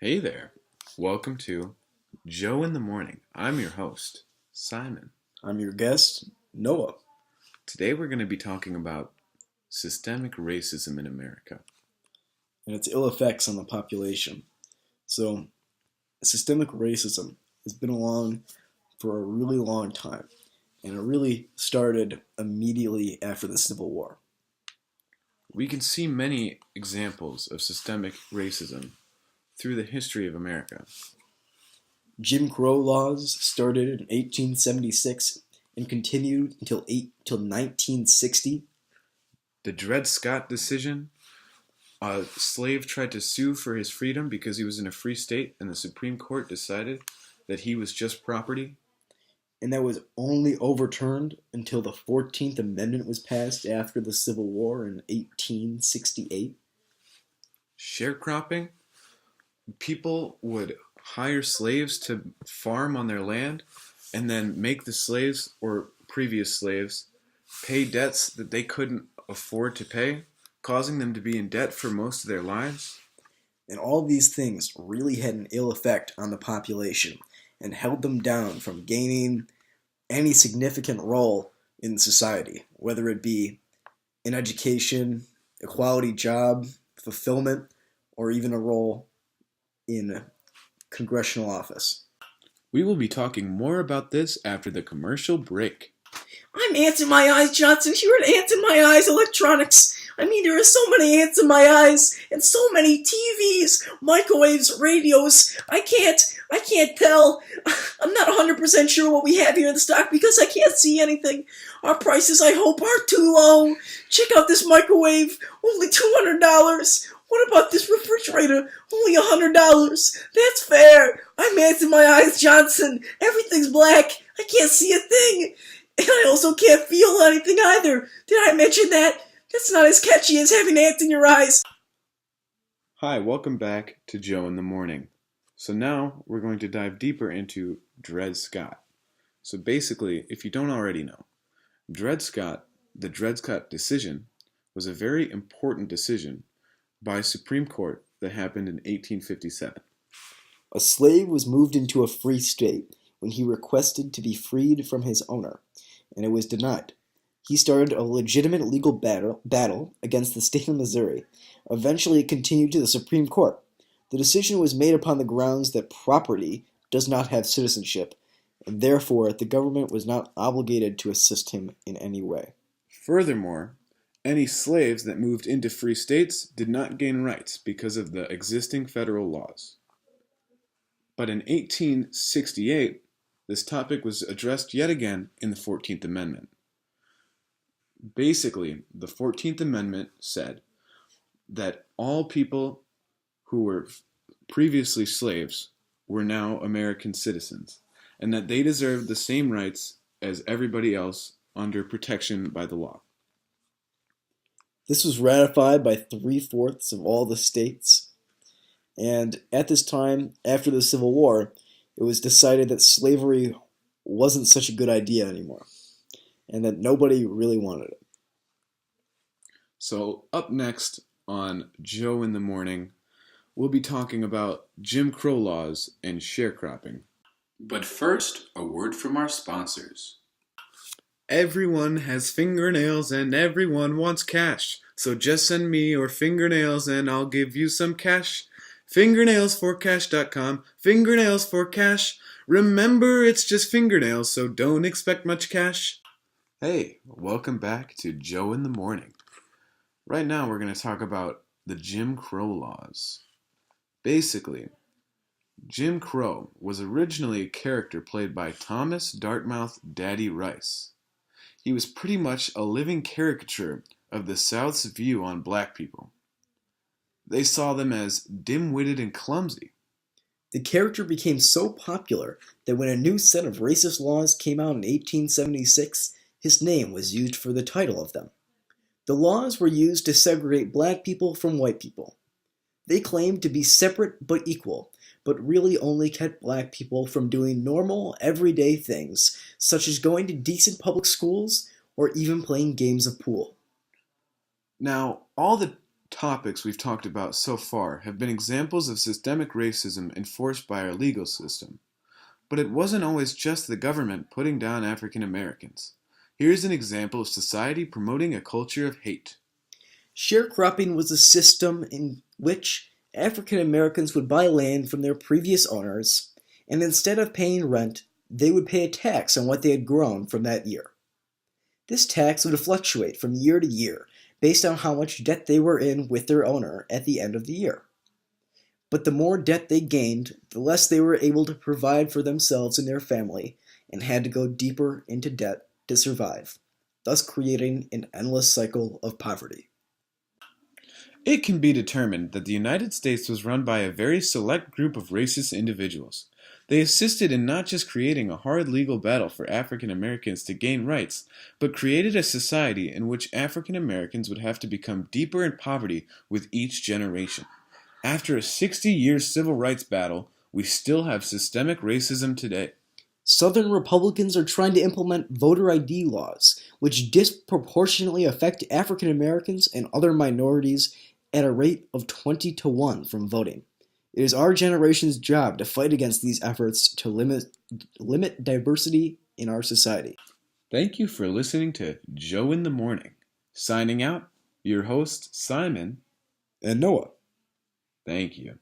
Hey there. Welcome to Joe in the Morning. I'm your host, Simon. I'm your guest, Noah. Today we're going to be talking about systemic racism in America. And its ill effects on the population. So, systemic racism has been along for a really long time, and it really started immediately after the Civil War. We can see many examples of systemic racism through the history of America. Jim Crow laws started in 1876 and continued until 1960. The Dred Scott decision, a slave tried to sue for his freedom because he was in a free state, and the Supreme Court decided that he was just property. And that was only overturned until the 14th Amendment was passed after the Civil War in 1868. Sharecropping, people would hire slaves to farm on their land and then make the slaves or previous slaves pay debts that they couldn't afford to pay, causing them to be in debt for most of their lives. And all these things really had an ill effect on the population and held them down from gaining any significant role in society, whether it be in education, a quality job, fulfillment, or even a role in congressional office. We will be talking more about this after the commercial break. I'm Ants in My Eyes Johnson here at Ants in My Eyes Electronics. I mean, there are so many ants in my eyes, and so many TVs, microwaves, radios. I can't tell. I'm not 100% sure what we have here in the stock because I can't see anything. Our prices, I hope, are too low. Check out this microwave, only $200. What about this refrigerator? Only $100. That's fair. I'm Ants in My Eyes Johnson. Everything's black. I can't see a thing. And I also can't feel anything either. Did I mention that? That's not as catchy as having ants in your eyes. Hi, welcome back to Joe in the Morning. So now we're going to dive deeper into Dred Scott. So basically, if you don't already know, the Dred Scott decision was a very important decision by Supreme Court that happened in 1857. A slave was moved into a free state when he requested to be freed from his owner, and it was denied. He started a legitimate legal battle against the state of Missouri. Eventually, it continued to the Supreme Court. The decision was made upon the grounds that property does not have citizenship, and therefore the government was not obligated to assist him in any way. Furthermore, any slaves that moved into free states did not gain rights because of the existing federal laws. But in 1868, this topic was addressed yet again in the 14th Amendment. Basically, the 14th Amendment said that all people who were previously slaves were now American citizens, and that they deserved the same rights as everybody else under protection by the law. This was ratified by 3/4 of all the states, and at this time, after the Civil War, it was decided that slavery wasn't such a good idea anymore, and that nobody really wanted it. So up next on Joe in the Morning, we'll be talking about Jim Crow laws and sharecropping. But first, a word from our sponsors. Everyone has fingernails and everyone wants cash. So just send me your fingernails and I'll give you some cash. Fingernailsforcash.com. Fingernails for cash. Remember, it's just fingernails, so don't expect much cash. Hey, welcome back to Joe in the Morning. Right now, we're going to talk about the Jim Crow laws. Basically, Jim Crow was originally a character played by Thomas Dartmouth Daddy Rice. He was pretty much a living caricature of the South's view on black people. They saw them as dim-witted and clumsy. The character became so popular that when a new set of racist laws came out in 1876, his name was used for the title of them. The laws were used to segregate black people from white people. They claimed to be separate but equal, but really only kept black people from doing normal, everyday things, such as going to decent public schools or even playing games of pool. Now, all the topics we've talked about so far have been examples of systemic racism enforced by our legal system. But it wasn't always just the government putting down African Americans. Here's an example of society promoting a culture of hate. Sharecropping was a system in which African Americans would buy land from their previous owners, and instead of paying rent, they would pay a tax on what they had grown from that year. This tax would fluctuate from year to year based on how much debt they were in with their owner at the end of the year. But the more debt they gained, the less they were able to provide for themselves and their family, and had to go deeper into debt to survive, thus creating an endless cycle of poverty. It can be determined that the United States was run by a very select group of racist individuals. They assisted in not just creating a hard legal battle for African Americans to gain rights, but created a society in which African Americans would have to become deeper in poverty with each generation. After a 60-year civil rights battle, we still have systemic racism today. Southern Republicans are trying to implement voter ID laws, which disproportionately affect African Americans and other minorities at a rate of 20-1 from voting. It is our generation's job to fight against these efforts to limit diversity in our society. Thank you for listening to Joe in the Morning. Signing out, your host, Simon And Noah. Thank you.